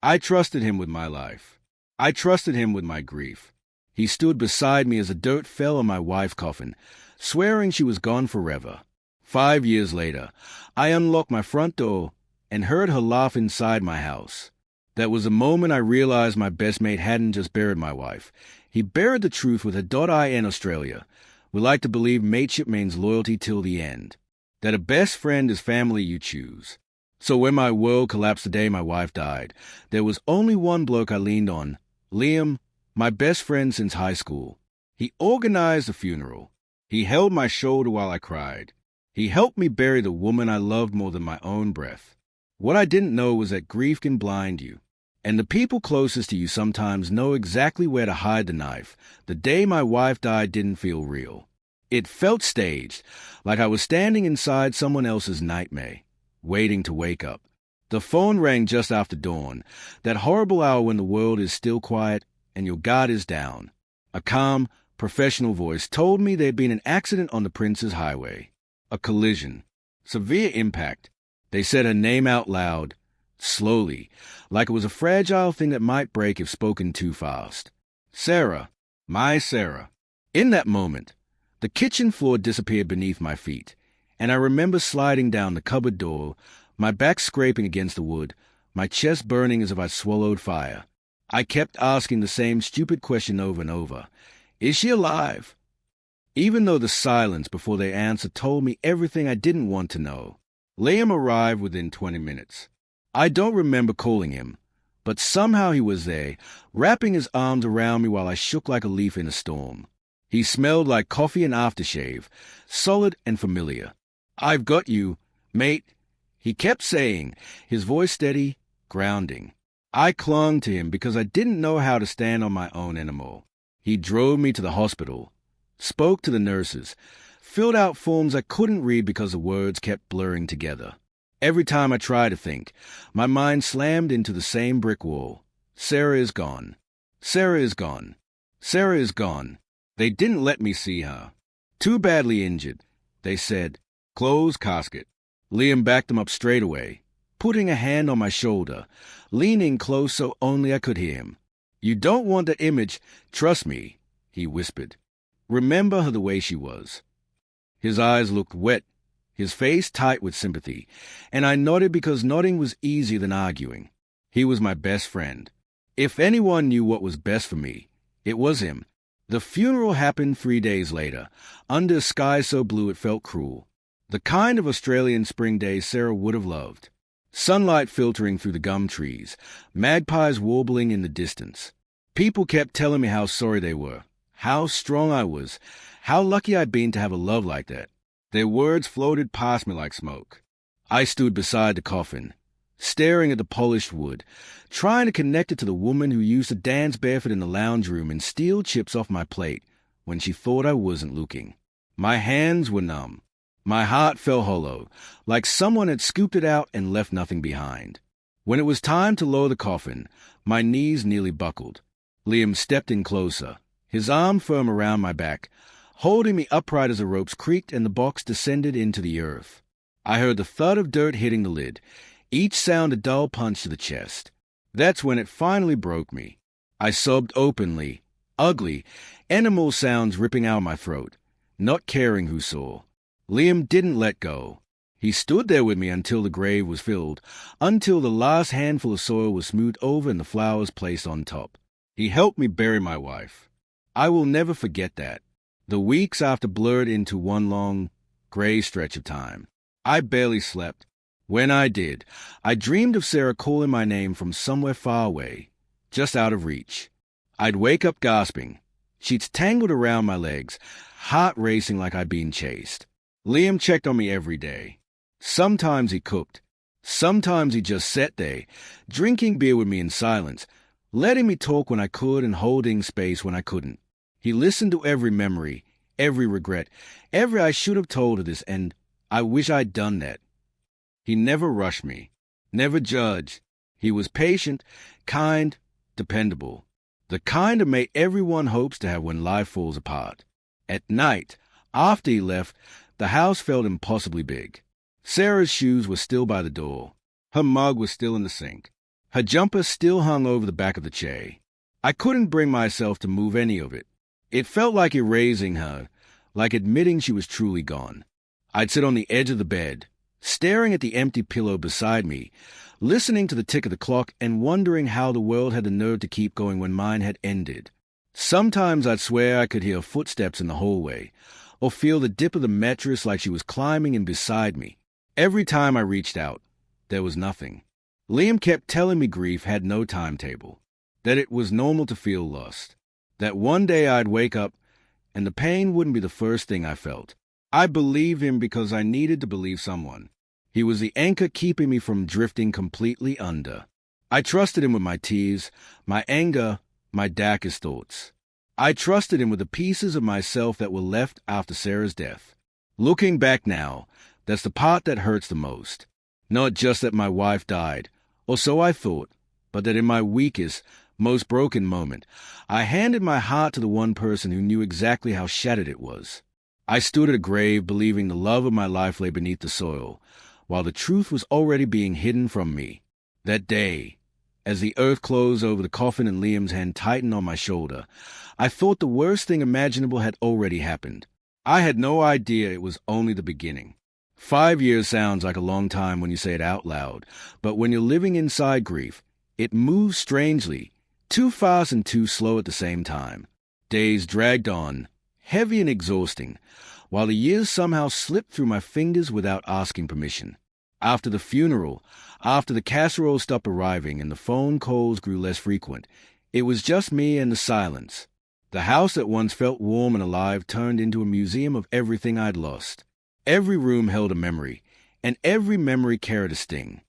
I trusted him with my life. I trusted him with my grief. He stood beside me as the dirt fell on my wife's coffin, swearing she was gone forever. 5 years later, I unlocked my front door and heard her laugh inside my house. That was the moment I realized my best mate hadn't just buried my wife. He buried the truth with a .I in Australia. We like to believe mateship means loyalty till the end. That a best friend is family you choose. So when my world collapsed the day my wife died, there was only one bloke I leaned on, Liam, my best friend since high school. He organized the funeral. He held my shoulder while I cried. He helped me bury the woman I loved more than my own breath. What I didn't know was that grief can blind you. And the people closest to you sometimes know exactly where to hide the knife. The day my wife died didn't feel real. It felt staged, like I was standing inside someone else's nightmare, waiting to wake up. The phone rang just after dawn, that horrible hour when the world is still quiet and your guard is down. A calm, professional voice told me there'd been an accident on the Prince's Highway. A collision. Severe impact. They said her name out loud, slowly, like it was a fragile thing that might break if spoken too fast. Sarah. My Sarah. In that moment, the kitchen floor disappeared beneath my feet, and I remember sliding down the cupboard door, my back scraping against the wood, my chest burning as if I'd swallowed fire. I kept asking the same stupid question over and over. Is she alive? Even though the silence before their answer told me everything I didn't want to know. Liam arrived within 20 minutes. I don't remember calling him, but somehow he was there, wrapping his arms around me while I shook like a leaf in a storm. He smelled like coffee and aftershave, solid and familiar. I've got you, mate, he kept saying, his voice steady, grounding. I clung to him because I didn't know how to stand on my own anymore. He drove me to the hospital, spoke to the nurses, filled out forms I couldn't read because the words kept blurring together. Every time I tried to think, my mind slammed into the same brick wall. Sarah is gone. Sarah is gone. Sarah is gone. They didn't let me see her. Too badly injured, they said. Close casket. Liam backed them up straight away, putting a hand on my shoulder, leaning close so only I could hear him. You don't want that image, trust me, he whispered. Remember her the way she was. His eyes looked wet, his face tight with sympathy, and I nodded because nodding was easier than arguing. He was my best friend. If anyone knew what was best for me, it was him. The funeral happened 3 days later, under a sky so blue it felt cruel. The kind of Australian spring day Sarah would have loved. Sunlight filtering through the gum trees, magpies warbling in the distance. People kept telling me how sorry they were, how strong I was, how lucky I'd been to have a love like that. Their words floated past me like smoke. I stood beside the coffin, staring at the polished wood, trying to connect it to the woman who used to dance barefoot in the lounge room and steal chips off my plate when she thought I wasn't looking. My hands were numb. My heart felt hollow, like someone had scooped it out and left nothing behind. When it was time to lower the coffin, my knees nearly buckled. Liam stepped in closer, his arm firm around my back, holding me upright as the ropes creaked and the box descended into the earth. I heard the thud of dirt hitting the lid, each sound a dull punch to the chest. That's when it finally broke me. I sobbed openly, ugly, animal sounds ripping out my throat, not caring who saw. Liam didn't let go. He stood there with me until the grave was filled, until the last handful of soil was smoothed over and the flowers placed on top. He helped me bury my wife. I will never forget that. The weeks after blurred into one long, gray stretch of time. I barely slept. When I did, I dreamed of Sarah calling my name from somewhere far away, just out of reach. I'd wake up gasping, sheets tangled around my legs, heart racing like I'd been chased. Liam checked on me every day. Sometimes he cooked. Sometimes he just sat there, drinking beer with me in silence, letting me talk when I could and holding space when I couldn't. He listened to every memory, every regret, every I should have told her this, and I wish I'd done that. He never rushed me, never judged. He was patient, kind, dependable. The kind a mate everyone hopes to have when life falls apart. At night, after he left, the house felt impossibly big. Sarah's shoes were still by the door. Her mug was still in the sink. Her jumper still hung over the back of the chair. I couldn't bring myself to move any of it. It felt like erasing her, like admitting she was truly gone. I'd sit on the edge of the bed, staring at the empty pillow beside me, listening to the tick of the clock and wondering how the world had the nerve to keep going when mine had ended. Sometimes I'd swear I could hear footsteps in the hallway, or feel the dip of the mattress like she was climbing in beside me. Every time I reached out, there was nothing. Liam kept telling me grief had no timetable, that it was normal to feel lost, that one day I'd wake up and the pain wouldn't be the first thing I felt. I believed him because I needed to believe someone. He was the anchor keeping me from drifting completely under. I trusted him with my tears, my anger, my darkest thoughts. I trusted him with the pieces of myself that were left after Sarah's death. Looking back now, that's the part that hurts the most. Not just that my wife died, or so I thought, but that in my weakest, most broken moment, I handed my heart to the one person who knew exactly how shattered it was. I stood at a grave believing the love of my life lay beneath the soil, while the truth was already being hidden from me. That day, as the earth closed over the coffin and Liam's hand tightened on my shoulder, I thought the worst thing imaginable had already happened. I had no idea it was only the beginning. 5 years sounds like a long time when you say it out loud, but when you're living inside grief, it moves strangely, too fast and too slow at the same time. Days dragged on, heavy and exhausting, while the years somehow slipped through my fingers without asking permission. After the funeral, after the casserole stopped arriving and the phone calls grew less frequent, it was just me and the silence. The house that once felt warm and alive turned into a museum of everything I'd lost. Every room held a memory, and every memory carried a sting.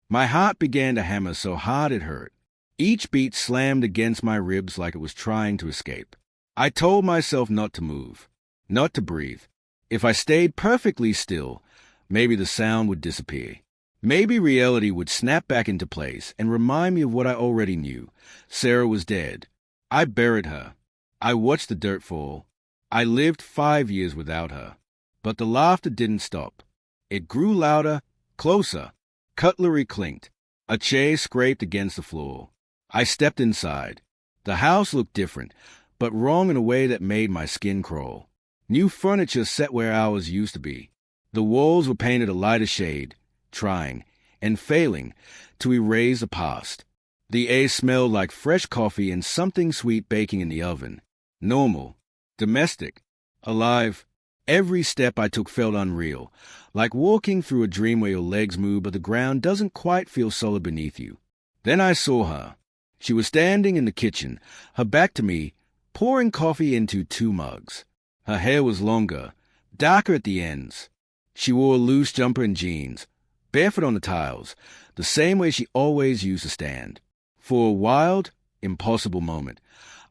My heart began to hammer so hard it hurt. Each beat slammed against my ribs like it was trying to escape. I told myself not to move, not to breathe. If I stayed perfectly still, maybe the sound would disappear. Maybe reality would snap back into place and remind me of what I already knew. Sarah was dead. I buried her. I watched the dirt fall. I lived 5 years without her. But the laughter didn't stop. It grew louder, closer. Cutlery clinked. A chair scraped against the floor. I stepped inside. The house looked different, but wrong in a way that made my skin crawl. New furniture set where ours used to be. The walls were painted a lighter shade, trying, and failing, to erase the past. The air smelled like fresh coffee and something sweet baking in the oven. Normal, domestic, alive. Every step I took felt unreal, like walking through a dream where your legs move but the ground doesn't quite feel solid beneath you. Then I saw her. She was standing in the kitchen, her back to me, pouring coffee into 2 mugs. Her hair was longer, darker at the ends. She wore a loose jumper and jeans, barefoot on the tiles, the same way she always used to stand. For a wild, impossible moment,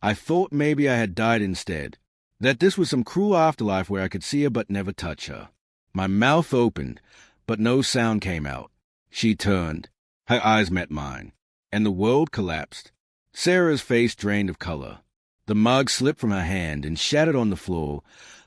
I thought maybe I had died instead. That this was some cruel afterlife where I could see her but never touch her. My mouth opened, but no sound came out. She turned. Her eyes met mine, and the world collapsed. Sarah's face drained of color. The mug slipped from her hand and shattered on the floor,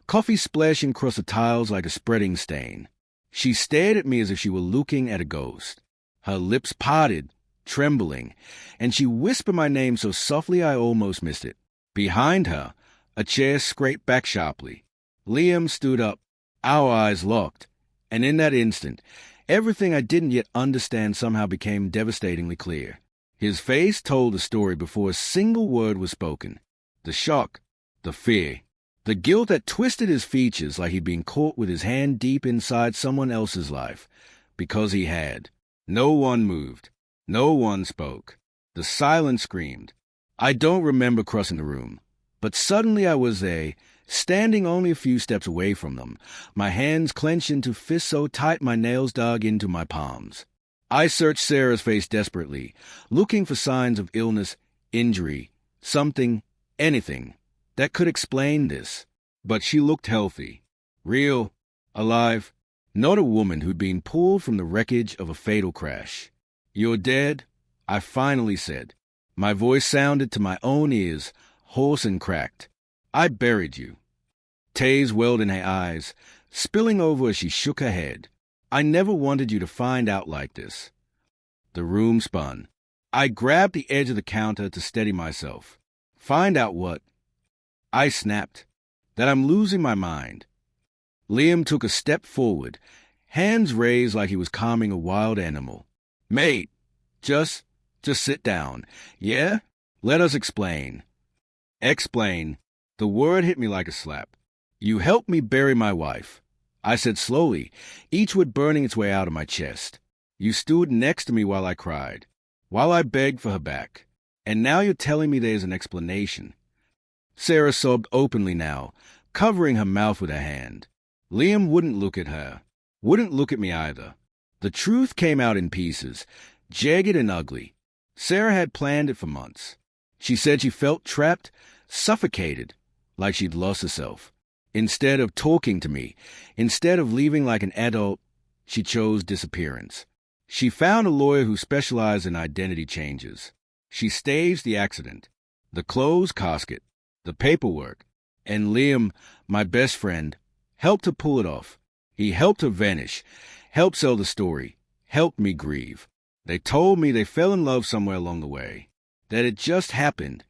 coffee splashing across the tiles like a spreading stain. She stared at me as if she were looking at a ghost. Her lips parted, trembling, and she whispered my name so softly I almost missed it. Behind her, a chair scraped back sharply. Liam stood up, our eyes locked, and in that instant, everything I didn't yet understand somehow became devastatingly clear. His face told the story before a single word was spoken. The shock, the fear, the guilt that twisted his features like he'd been caught with his hand deep inside someone else's life, because he had. No one moved. No one spoke. The silence screamed. I don't remember crossing the room. But suddenly I was there, standing only a few steps away from them, my hands clenched into fists so tight my nails dug into my palms. I searched Sarah's face desperately, looking for signs of illness, injury, something, anything, that could explain this. But she looked healthy, real, alive, not a woman who'd been pulled from the wreckage of a fatal crash. "You're dead," I finally said. My voice sounded to my own ears, hoarse and cracked. "I buried you." Tears welled in her eyes, spilling over as she shook her head. "I never wanted you to find out like this." The room spun. I grabbed the edge of the counter to steady myself. Find out what? I snapped. That I'm losing my mind. Liam took a step forward, hands raised like he was calming a wild animal. Mate, just sit down. Yeah? Let us explain. Explain. The word hit me like a slap. You helped me bury my wife. I said slowly, each word burning its way out of my chest. You stood next to me while I cried, while I begged for her back. And now you're telling me there's an explanation. Sarah sobbed openly now, covering her mouth with her hand. Liam wouldn't look at her, wouldn't look at me either. The truth came out in pieces, jagged and ugly. Sarah had planned it for months. She said she felt trapped, suffocated, like she'd lost herself. Instead of talking to me, instead of leaving like an adult, she chose disappearance. She found a lawyer who specialized in identity changes. She staged the accident, the closed casket, the paperwork, and Liam, my best friend, helped her pull it off. He helped her vanish, helped sell the story, helped me grieve. They told me they fell in love somewhere along the way, that it just happened,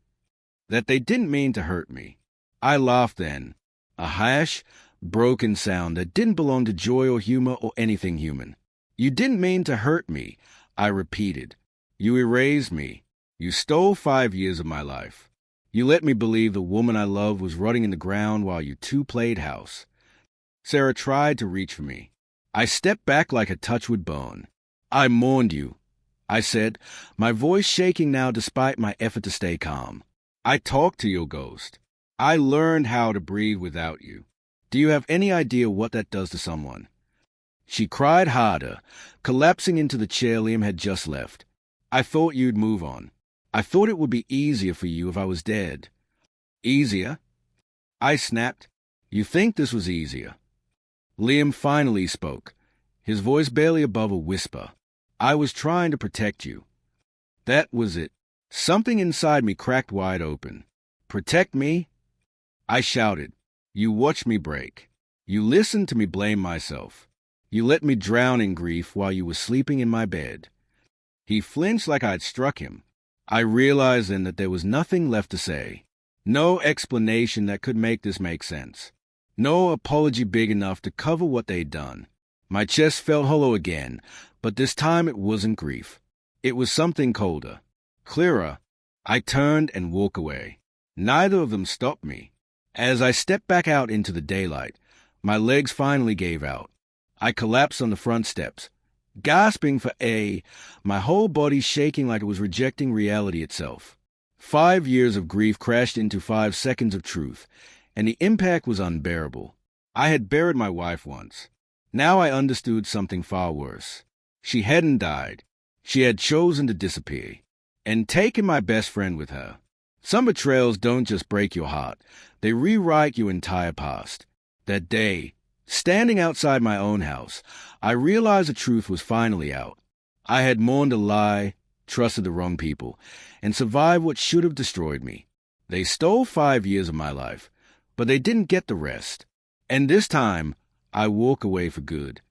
that they didn't mean to hurt me. I laughed then, a harsh, broken sound that didn't belong to joy or humor or anything human. You didn't mean to hurt me, I repeated. You erased me. You stole 5 years of my life. You let me believe the woman I loved was rotting in the ground while you two played house. Sarah tried to reach for me. I stepped back like a touch would bone. I mourned you, I said, my voice shaking now despite my effort to stay calm. I talked to your ghost. I learned how to breathe without you. Do you have any idea what that does to someone? She cried harder, collapsing into the chair Liam had just left. I thought you'd move on. I thought it would be easier for you if I was dead. Easier? I snapped. You think this was easier? Liam finally spoke, his voice barely above a whisper. I was trying to protect you. That was it. Something inside me cracked wide open. Protect me? I shouted. You watched me break. You listened to me blame myself. You let me drown in grief while you were sleeping in my bed. He flinched like I'd struck him. I realized then that there was nothing left to say. No explanation that could make this make sense. No apology big enough to cover what they'd done. My chest felt hollow again, but this time it wasn't grief. It was something colder, clearer. I turned and walked away. Neither of them stopped me. As I stepped back out into the daylight, my legs finally gave out. I collapsed on the front steps, gasping for air, my whole body shaking like it was rejecting reality itself. 5 years of grief crashed into 5 seconds of truth, and the impact was unbearable. I had buried my wife once. Now I understood something far worse. She hadn't died. She had chosen to disappear, and taken my best friend with her. Some betrayals don't just break your heart. They rewrite your entire past. That day, standing outside my own house, I realized the truth was finally out. I had mourned a lie, trusted the wrong people, and survived what should have destroyed me. They stole 5 years of my life, but they didn't get the rest. And this time, I walk away for good.